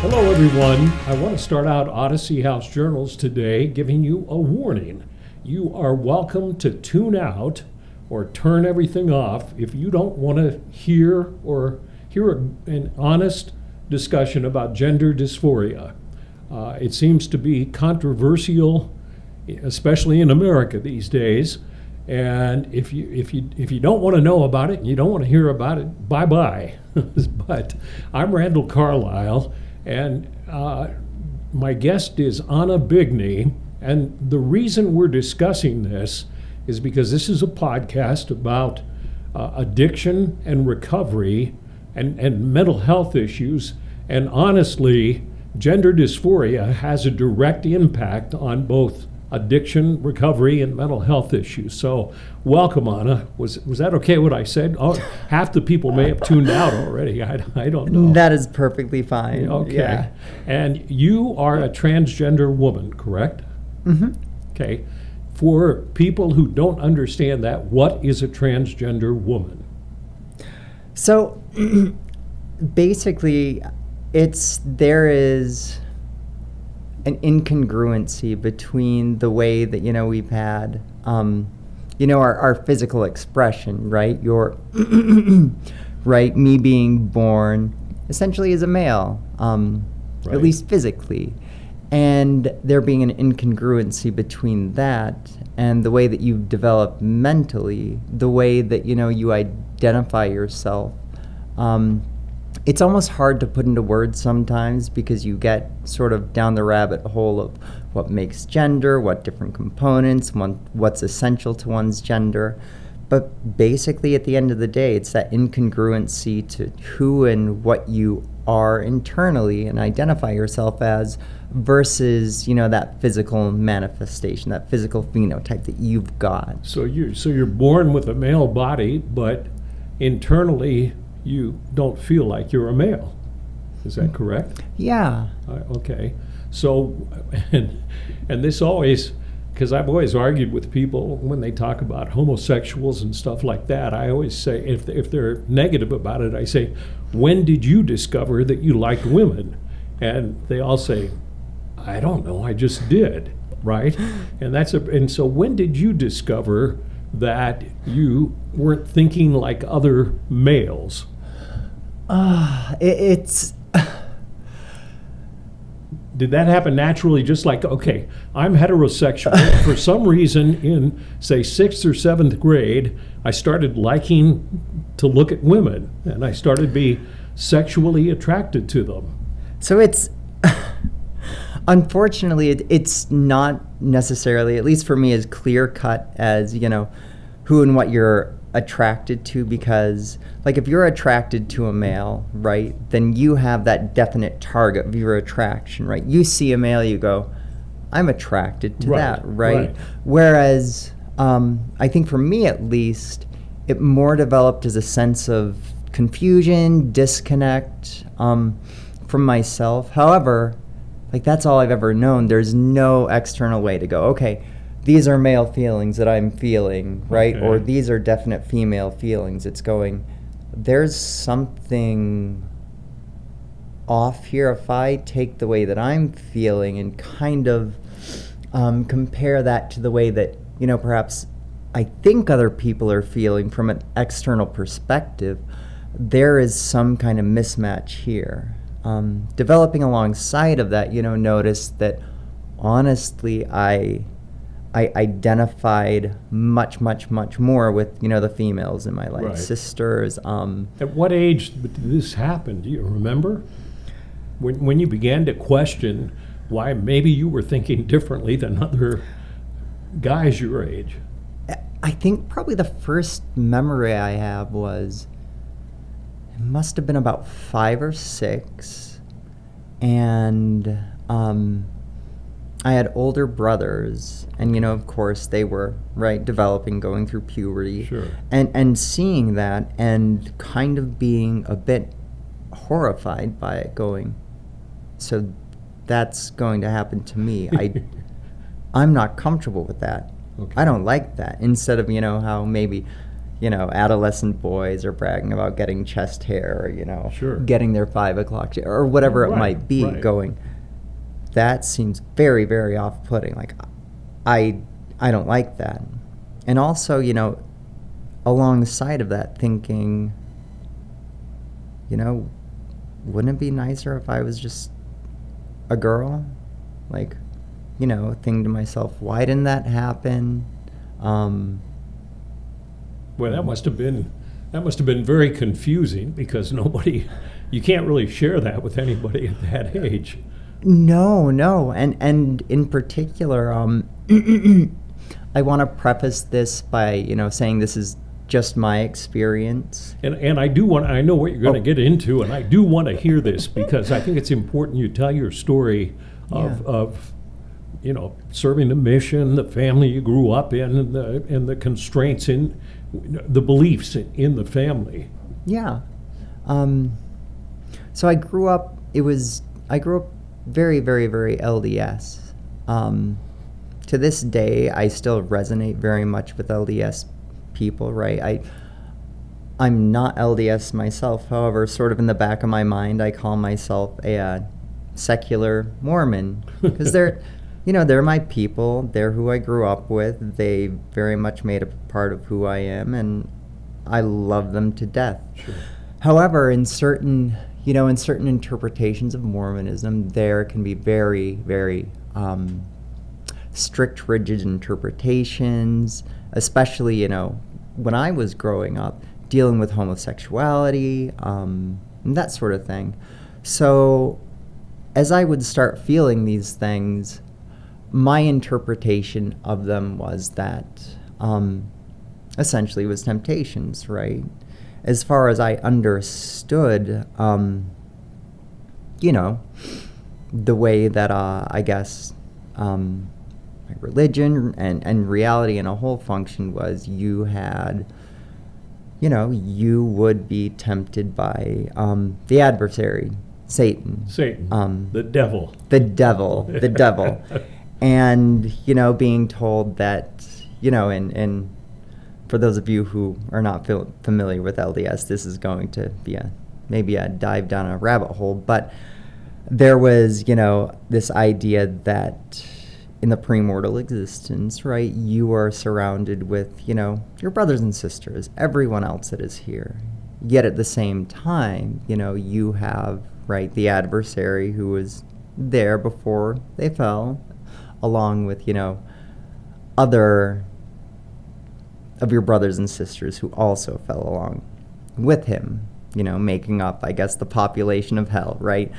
Hello, everyone. I want to start out Odyssey House Journals today giving you a warning. You are welcome to tune out or turn everything off if you don't want to hear an honest discussion about gender dysphoria. It seems to be controversial, especially in America these days. And if you don't want to know about it and you don't want to hear about it, bye-bye. But I'm Randall Carlisle, and my guest is Anna Bigney. And the reason we're discussing this is because this is a podcast about addiction and recovery and mental health issues. And honestly, gender dysphoria has a direct impact on both addiction, recovery, and mental health issues. So welcome, Anna. Was that okay what I said? Oh, half the people may have tuned out already. I don't know. That is perfectly fine. Okay. Yeah. And you are a transgender woman, correct? Mm-hmm. Okay. For people who don't understand that, what is a transgender woman? So basically, there is an incongruency between the way that, we've had, our physical expression, right? Right, me being born essentially as a male, Right. at least physically. And there being an incongruency between that and the way that you've developed mentally, the way that, you identify yourself. It's almost hard to put into words sometimes because you get sort of down the rabbit hole of what makes gender, what different components, what's essential to one's gender. But basically, at the end of the day, it's that incongruency to who and what you are internally and identify yourself as versus, that physical manifestation, that physical phenotype that you've got. So you're born with a male body, but internally you don't feel like you're a male. Is that correct? Yeah. Okay. So, and this always, because I've always argued with people when they talk about homosexuals and stuff like that, I always say, if they're negative about it, I say, when did you discover that you liked women? And they all say, I don't know, I just did, right? And so when did you discover that you weren't thinking like other males? Did that happen naturally? Just like, okay, I'm heterosexual. For some reason in, say, 6th or 7th grade, I started liking to look at women, and I started to be sexually attracted to them. So it's, unfortunately, it's not necessarily, at least for me, as clear-cut as, who and what you're attracted to, because like if you're attracted to a male, right, then you have that definite target of your attraction, right? You see a male, you go, I'm attracted to that, right? Whereas I think for me at least, it more developed as a sense of confusion, disconnect from myself. However, like that's all I've ever known. There's no external way to go, okay, these are male feelings that I'm feeling, right? Okay. Or these are definite female feelings. It's going, there's something off here. If I take the way that I'm feeling and kind of compare that to the way that, perhaps I think other people are feeling from an external perspective, there is some kind of mismatch here. Developing alongside of that, notice that honestly, I identified much more with, the females in my life, Right. sisters. At what age did this happen? Do you remember? When you began to question why maybe you were thinking differently than other guys your age? I think probably the first memory I have was, it must have been about 5 or 6, and I had older brothers, and of course they were developing, going through puberty, Sure. and seeing that and kind of being a bit horrified by it, going, so that's going to happen to me. I'm not comfortable with that. Okay. I don't like that. Instead of how maybe adolescent boys are bragging about getting chest hair, or, Sure. getting their 5 o'clock, or whatever it Right, might be, right. going, that seems very, very off-putting. Like, I don't like that. And also, alongside of that, thinking, wouldn't it be nicer if I was just a girl? Like, thinking to myself, why didn't that happen? Well, that must have been very confusing, because you can't really share that with anybody at that age. No, and in particular, I want to preface this by saying this is just my experience. And I know what you're going to get into, and I do want to hear this, because I think it's important you tell your story of serving the mission, the family you grew up in, and the constraints in the beliefs in the family. Yeah. So I grew up very, very, very LDS. To this day, I still resonate very much with LDS people, right? I'm not LDS myself, however, sort of in the back of my mind, I call myself a secular Mormon, because they're my people. They're who I grew up with. They very much made a part of who I am, and I love them to death. Sure. However, in certain interpretations of Mormonism, there can be very, very strict, rigid interpretations, especially, when I was growing up, dealing with homosexuality, and that sort of thing. So as I would start feeling these things, my interpretation of them was that essentially it was temptations, right? As far as I understood, the way that I guess my religion and reality in a whole function was, you would be tempted by the adversary, Satan. The devil. The devil. And, being told that, and for those of you who are not familiar with LDS, this is going to be maybe a dive down a rabbit hole, but there was, this idea that in the premortal existence, right, you are surrounded with, your brothers and sisters, everyone else that is here. Yet at the same time, you have, right, the adversary who was there before they fell, along with, other of your brothers and sisters who also fell along with him, making up, I guess, the population of hell, right?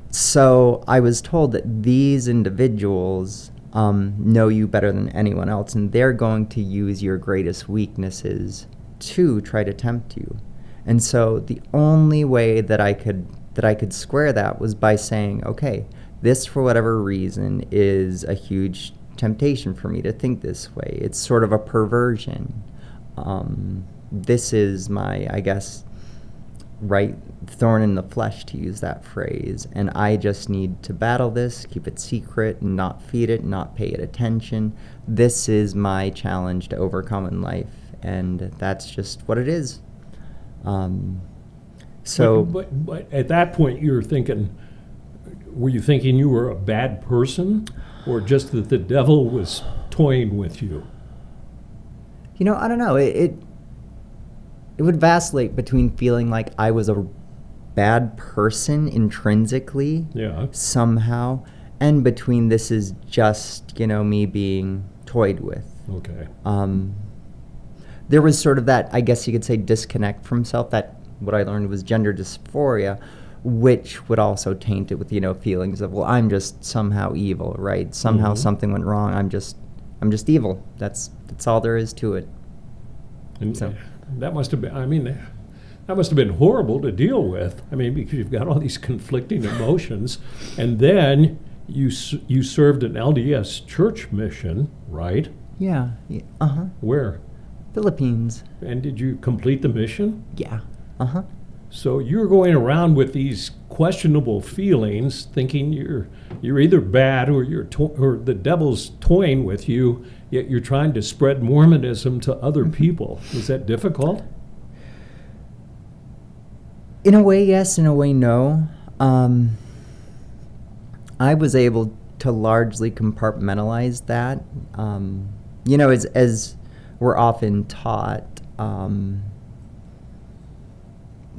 So I was told that these individuals know you better than anyone else, and they're going to use your greatest weaknesses to try to tempt you. And so the only way that I could square that was by saying, okay, this, for whatever reason, is a huge temptation for me to think this way. It's sort of a perversion. This is my, I guess, right thorn in the flesh, to use that phrase, and I just need to battle this, keep it secret, not feed it, not pay it attention. This is my challenge to overcome in life, and that's just what it is. But at that point, were you thinking you were a bad person, or just that the devil was toying with you? I don't know. It would vacillate between feeling like I was a bad person intrinsically, somehow, and between this is just, me being toyed with. Okay. There was sort of that, I guess you could say, disconnect from self, that what I learned was gender dysphoria, which would also taint it with, feelings of, well, I'm just somehow evil, right? Somehow something went wrong. I'm just evil. That's all there is to it. And so that must have been horrible to deal with. I mean, because you've got all these conflicting emotions, and then you served an LDS church mission, right? Yeah. Where? Philippines. And did you complete the mission? Yeah. So you're going around with these questionable feelings, thinking you're either bad or or the devil's toying with you, yet you're trying to spread Mormonism to other people. Is that difficult? In a way, yes. In a way, no. I was able to largely compartmentalize that. As we're often taught,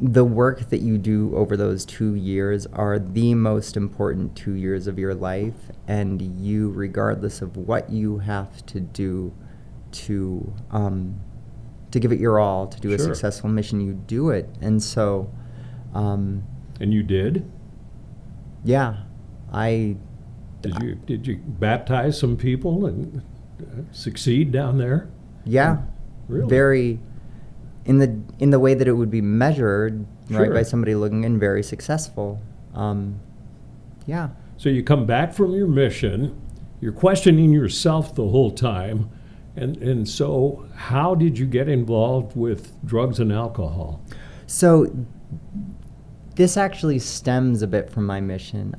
the work that you do over those 2 years are the most important 2 years of your life, and you, regardless of what you have to do to give it your all, to do a Sure. successful mission, you do it. And so, And you did? yeah, I Did you baptize some people and succeed down there? yeah, Really? very in the way that it would be measured, right, Sure. by somebody looking in, very successful. Yeah. So you come back from your mission, you're questioning yourself the whole time, and so how did you get involved with drugs and alcohol? So this actually stems a bit from my mission.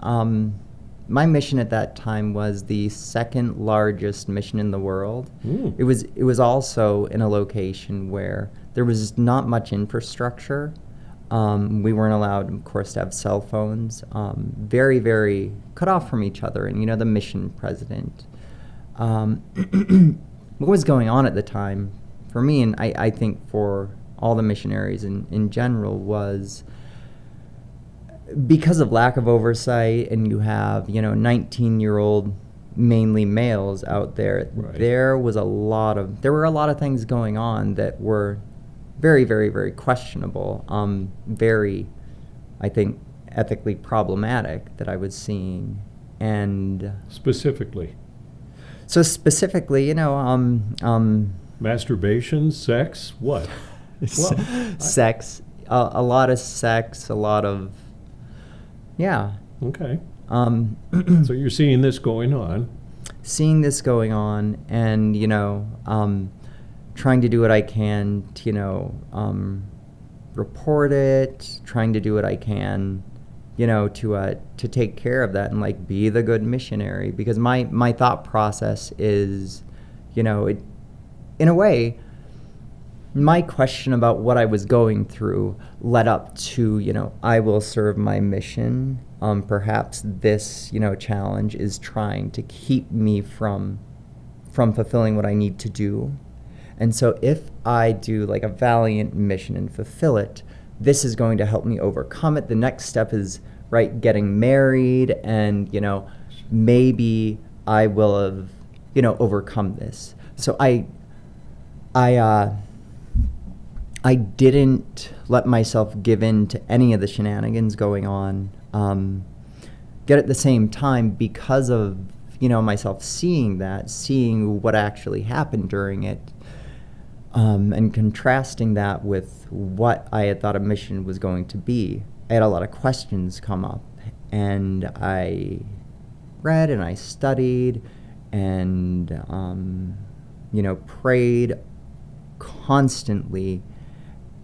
My mission at that time was the second largest mission in the world. Mm. It was also in a location where there was not much infrastructure. We weren't allowed, of course, to have cell phones. Very, very cut off from each other. And the mission president. What was going on at the time for me, and I think for all the missionaries in general, was because of lack of oversight, and you have 19-year-old mainly males out there. Right. There were a lot of things going on that were very, very, very questionable. Very, I think, ethically problematic that I was seeing. And Specifically? so specifically, Masturbation, sex, what? sex, a lot of sex, a lot of, yeah. Okay. So you're seeing this going on. Seeing this going on, and trying to do what I can to report it, trying to do what I can to take care of that and be the good missionary, because my thought process is in a way, my question about what I was going through led up to, I will serve my mission. Perhaps this, challenge is trying to keep me from fulfilling what I need to do. And so if I do a valiant mission and fulfill it, this is going to help me overcome it. The next step is, right, getting married, and, maybe I will have, overcome this. So I didn't let myself give in to any of the shenanigans going on. Yet at the same time, because of myself seeing what actually happened during it, and contrasting that with what I had thought a mission was going to be, I had a lot of questions come up, and I read and I studied and prayed constantly.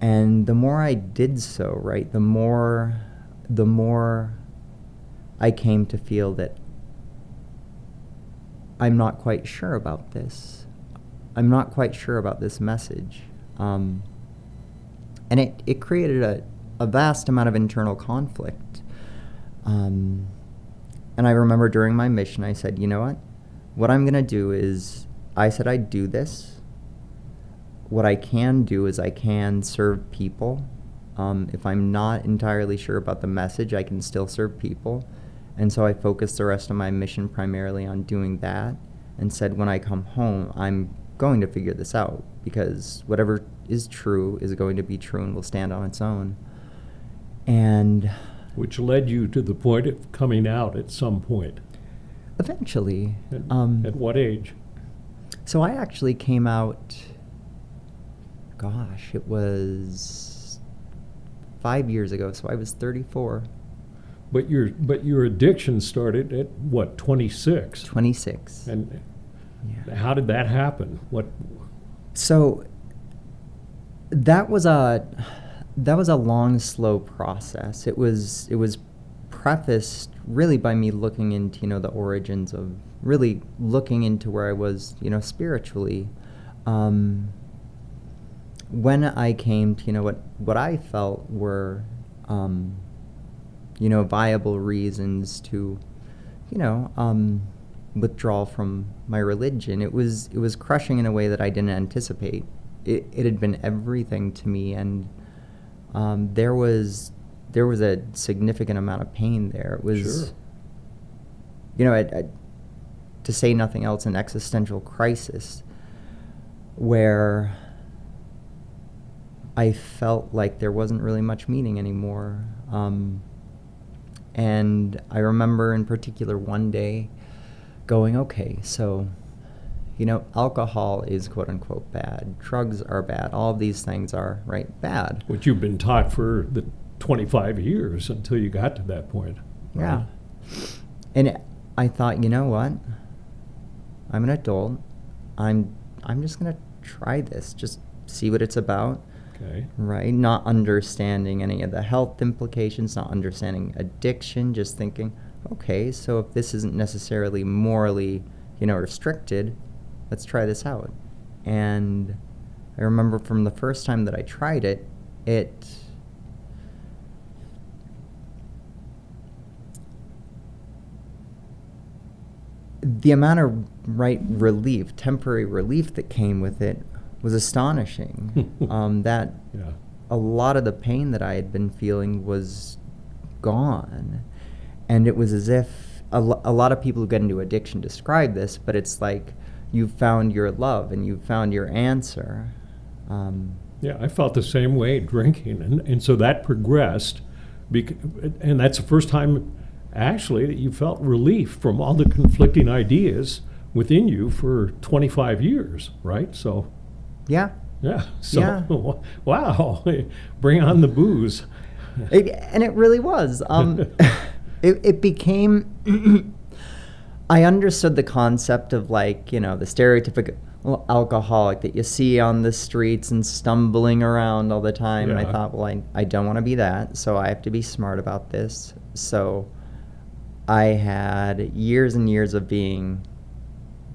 And the more I did so, right, the more I came to feel that I'm not quite sure about this. I'm not quite sure about this message. And it created a vast amount of internal conflict. And I remember during my mission, I said, what I'm going to do is, I said I'd do this. What I can do is I can serve people. If I'm not entirely sure about the message, I can still serve people. And so I focused the rest of my mission primarily on doing that, and said when I come home, I'm going to figure this out, because whatever is true is going to be true and will stand on its own. And Which led you to the point of coming out at some point. eventually, At what age? so I actually came out, gosh, it was 5 years ago, so I was 34. But your addiction started at what, 26? 26. And Yeah. how did that happen? What? So that was that was a long, slow process. It was prefaced really by me looking into, the origins of, really looking into where I was, spiritually. When I came to, what I felt were, viable reasons to, withdraw from my religion, it was crushing in a way that I didn't anticipate. It had been everything to me, and there was a significant amount of pain there. It was, Sure. To say nothing else, an existential crisis where I felt like there wasn't really much meaning anymore. And I remember in particular one day going, okay, so, alcohol is quote unquote bad. Drugs are bad. All of these things are, right, bad. Which you've been taught for the 25 years until you got to that point. Yeah. And I thought, you know what? I'm an adult. I'm just going to try this. Just see what it's about. Okay. Right? Not understanding any of the health implications, not understanding addiction, just thinking, okay, so if this isn't necessarily morally, restricted, let's try this out. And I remember from the first time that I tried it, the amount of relief, temporary relief that came with it was astonishing. That Yeah. a lot of the pain that I had been feeling was gone. And it was as if a lot of people who get into addiction describe this, but it's like you've found your love and you've found your answer. Yeah, I felt the same way drinking, and so that progressed, and that's the first time, actually, that you felt relief from all the conflicting ideas within you for 25 years, right? So, Yeah. yeah, so, Yeah. wow, bring on the booze. And it really was. It became, I understood the concept of the stereotypical alcoholic that you see on the streets and stumbling around all the time. And I Yeah. thought, well, I don't want to be that, so I have to be smart about this. So I had years and years of being,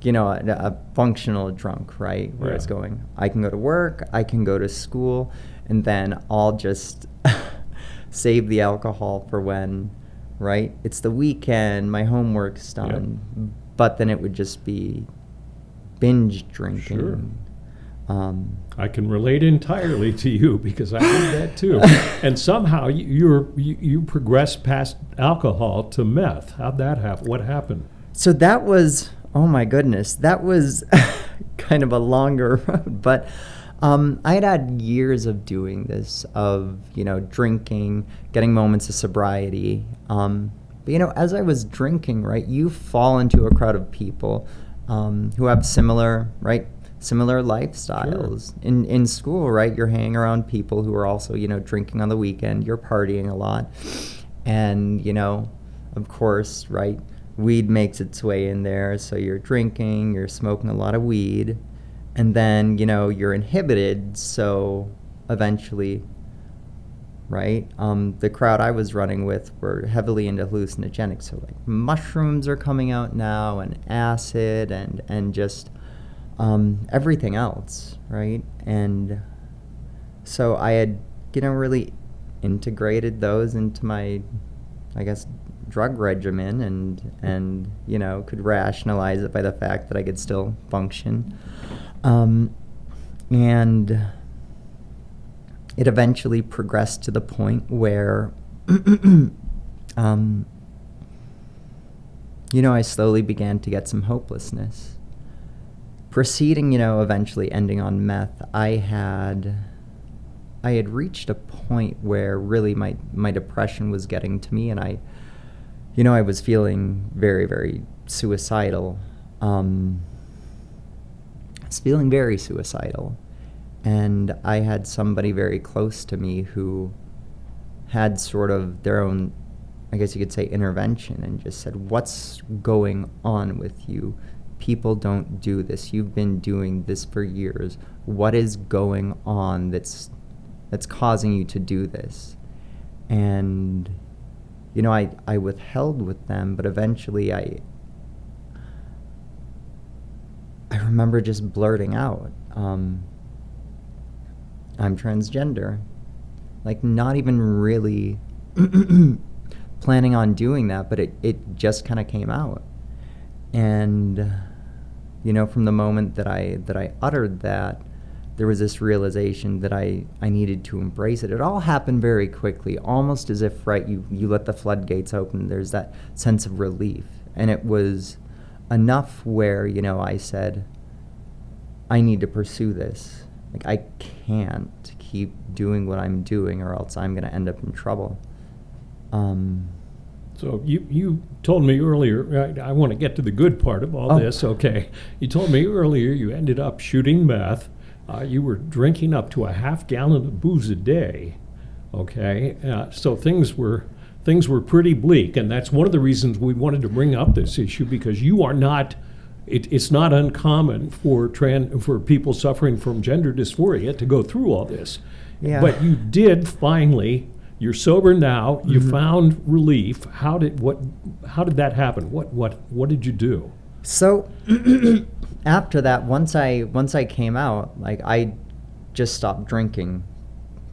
a functional drunk, right? Where Yeah. it's going, I can go to work, I can go to school, and then I'll just save the alcohol for when, right? It's the weekend, my homework's done. But then it would just be binge drinking. Sure. I can relate entirely to you because I did that too. And somehow you progressed past alcohol to meth. How'd that happen? What happened? So that was, oh my goodness, that was kind of a longer road. But I had years of doing this, of, drinking, getting moments of sobriety. But, as I was drinking, right, you fall into a crowd of people who have similar lifestyles. Sure. In school, right, you're hanging around people who are also, drinking on the weekend, you're partying a lot. And, of course, right, weed makes its way in there, so you're drinking, you're smoking a lot of weed, and then, you're inhibited, so eventually, right, the crowd I was running with were heavily into hallucinogenics, so like mushrooms are coming out now, and acid, and just everything else, right? And so I had, really integrated those into my, I guess, drug regimen, and could rationalize it by the fact that I could still function. And it eventually progressed to the point where I slowly began to get some hopelessness. Proceeding, eventually ending on meth, I had reached a point where really my depression was getting to me, and I was feeling very, very suicidal. I was feeling very suicidal. And I had somebody very close to me who had sort of their own, I guess you could say, intervention, and just said, what's going on with you? People don't do this. You've been doing this for years. What is going on that's that's causing you to do this? And, I withheld with them, but eventually I remember just blurting out, I'm transgender. Like, not even really planning on doing that, but it just kind of came out. And, from the moment that I uttered that, there was this realization that I needed to embrace it. It all happened very quickly, almost as if, right, you let the floodgates open. There's that sense of relief. And it was enough where, I said, I need to pursue this. Like, I can't keep doing what I'm doing, or else I'm going to end up in trouble. So you told me earlier, I want to get to the good part of all this, okay. You told me earlier you ended up shooting meth. You were drinking up to a half gallon of booze a day, okay. So things were pretty bleak, and that's one of the reasons we wanted to bring up this issue, because you are not, it's not uncommon for people suffering from gender dysphoria to go through all this. Yeah. But you did finally. You're sober now. You found relief. How did that happen? What did you do? So after that, once I came out, like, I just stopped drinking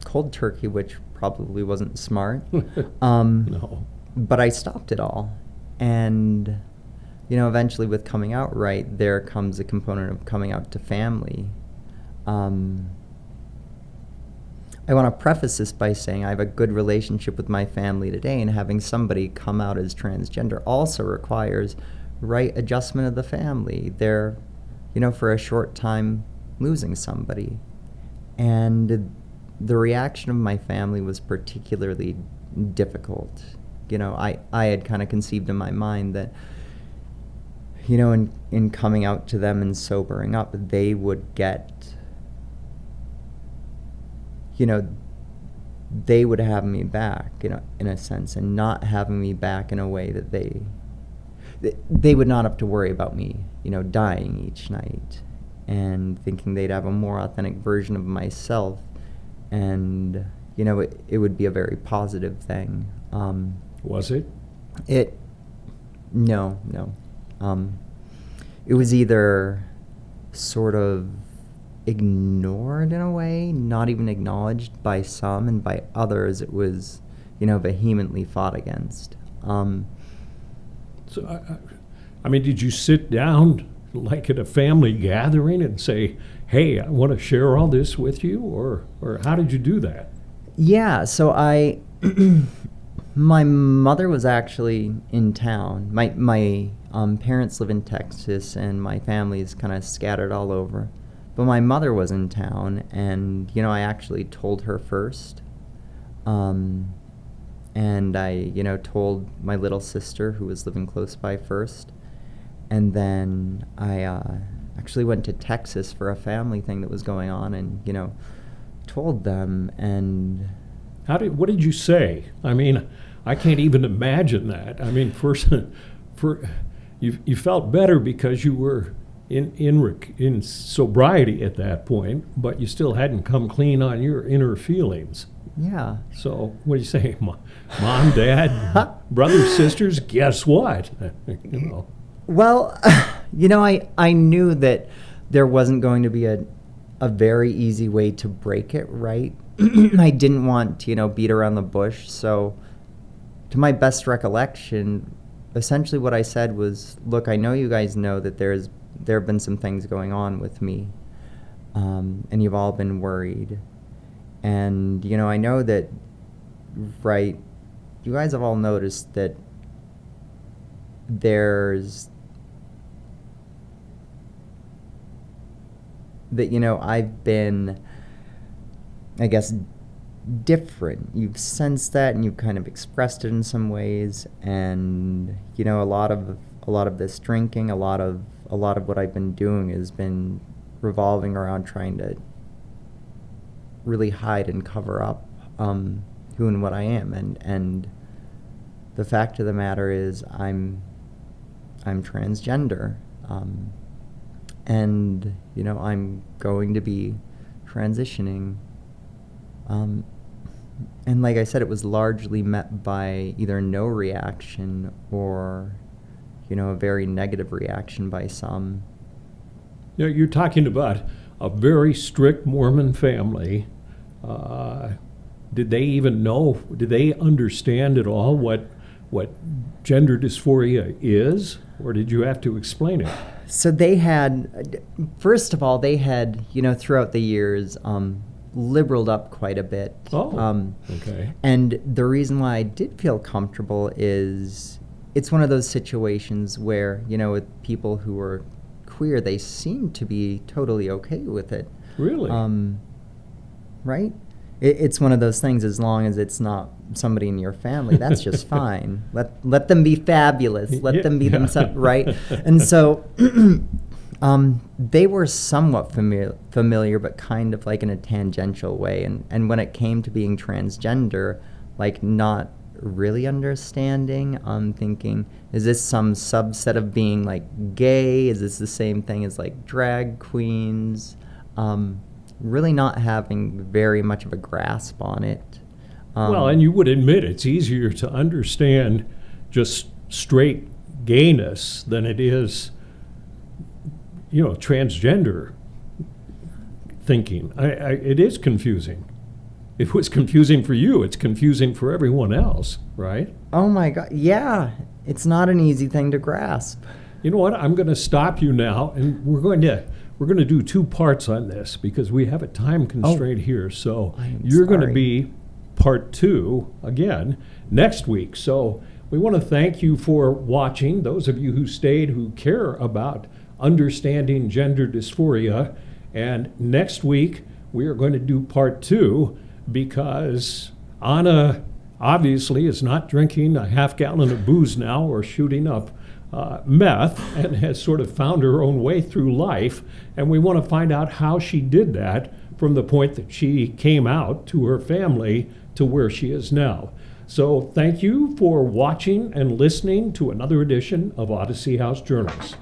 cold turkey, which probably wasn't smart. No. But I stopped it all, and eventually with coming out, right, there comes a component of coming out to family. I want to preface this by saying I have a good relationship with my family today, and having somebody come out as transgender also requires right adjustment of the family. They're, for a short time losing somebody. And the reaction of my family was particularly difficult. I had kind of conceived in my mind that, in coming out to them and sobering up, they would get, they would have me back, in a sense, and not having me back in a way that they would not have to worry about me, dying each night, and thinking they'd have a more authentic version of myself, and, it would be a very positive thing. Was it? No. It was either sort of ignored in a way, not even acknowledged by some, and by others it was, vehemently fought against. So, I mean, did you sit down like at a family gathering and say, hey, I want to share all this with you, or how did you do that? Yeah, so my mother was actually in town. My parents live in Texas, and my family is kind of scattered all over. But my mother was in town, and, I actually told her first. And I, told my little sister, who was living close by, first. And then I actually went to Texas for a family thing that was going on, and, told them. And what did you say? I mean, I can't even imagine that. I mean, you felt better because you were in sobriety at that point, but you still hadn't come clean on your inner feelings. Yeah. So what do you say, Mom, Dad, brothers, sisters? Guess what? Well, I knew that there wasn't going to be a very easy way to break it, right? I didn't want to, beat around the bush. So, to my best recollection, essentially what I said was, look, I know you guys know that there have been some things going on with me, and you've all been worried. And, I know that, right, you guys have all noticed that I've been, I guess, different. You've sensed that, and you've kind of expressed it in some ways. And, a lot of this drinking, a lot of what I've been doing has been revolving around trying to really hide and cover up who and what I am. And the fact of the matter is I'm transgender. And, I'm going to be transitioning And like I said, it was largely met by either no reaction or, a very negative reaction by some. You're talking about a very strict Mormon family. Did they even know? Did they understand at all what gender dysphoria is, or did you have to explain it? So they had, first of all, throughout the years, liberaled up quite a bit. Oh, okay. And the reason why I did feel comfortable is it's one of those situations where, with people who are queer, they seem to be totally okay with it. Really? Right? It's one of those things, as long as it's not somebody in your family, that's just fine. Let them be fabulous. Let them be themselves, right? And so they were somewhat familiar, but kind of like in a tangential way. And when it came to being transgender, like not really understanding, thinking, is this some subset of being like gay? Is this the same thing as like drag queens? Really not having very much of a grasp on it. Well, and you would admit it's easier to understand just straight gayness than it is, transgender thinking. It is confusing. It was confusing for you. It's confusing for everyone else, right? Oh my God, yeah. It's not an easy thing to grasp. You know what? I'm going to stop you now, and we're going to do 2 parts on this because we have a time constraint here. So you're going to be part 2 again next week. So we want to thank you for watching. Those of you who stayed, who care about understanding gender dysphoria. And next week we are going to do part 2 because Anna obviously is not drinking a half gallon of booze now or shooting up meth, and has sort of found her own way through life. And we want to find out how she did that from the point that she came out to her family to where she is now. So thank you for watching and listening to another edition of Odyssey House Journals.